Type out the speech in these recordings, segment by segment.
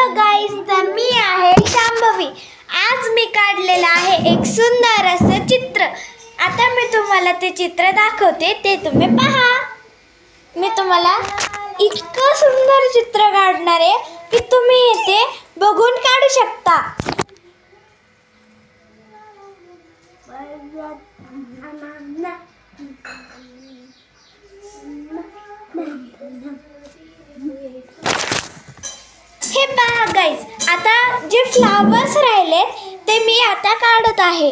Hello guys, तर मी आहे शांभवी। आज मी काढलेलं आहे एक सुंदर असं चित्र। आता मी तुम्हाला ते चित्र दाखवते, ते तुम्ही पहा। मी तुम्हाला इतकं सुंदर चित्र काढणार आहे की तुम्ही इथे बघून काढू शकता। हे पहा गाईज, आता जे फ्लावर्स राहिले ते मी आता काढत आहे।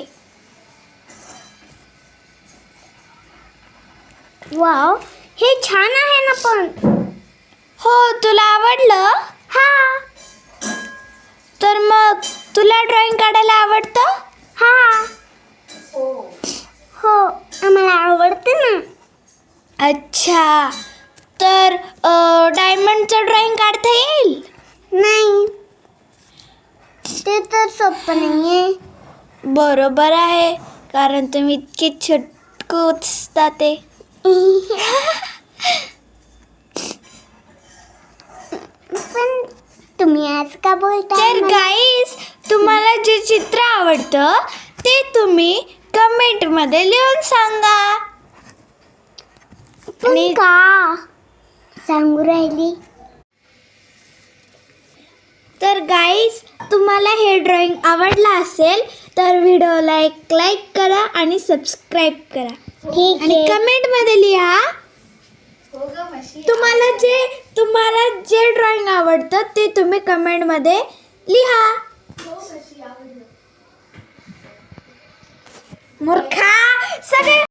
वाव, हे छान आहे ना पण। हो, तुला आवडलं? हा। तर मग तुला ड्रॉइंग काढायला आवडतं? हा। हो, आम्हाला आवडते ना। अच्छा, तर डायमंडचं ड्रॉइंग काढता येईल? नाही, ते तर सोपं नाहीये। बरोबर आहे, कारण तुम्ही इतके छटकूचता ते। पण तुम्ही आज का बोलता? तर गाईज, तुम्हाला जे चित्र आवडतं ते तुम्ही कमेंट मध्ये लिहून सांगा। आणि का सांगू राहिली? तर गाईज, तुम्हाला हे ड्रॉइंग आवडलं असेल तर व्हिडिओला एक लाईक करा आणि सबस्क्राईब करा। ठीक आहे, आणि कमेंट मध्ये लिहा तुम्हाला जे ड्रॉइंग आवडतं ते तुम्ही कमेंट मध्ये लिहा। मूर्खा, सगळे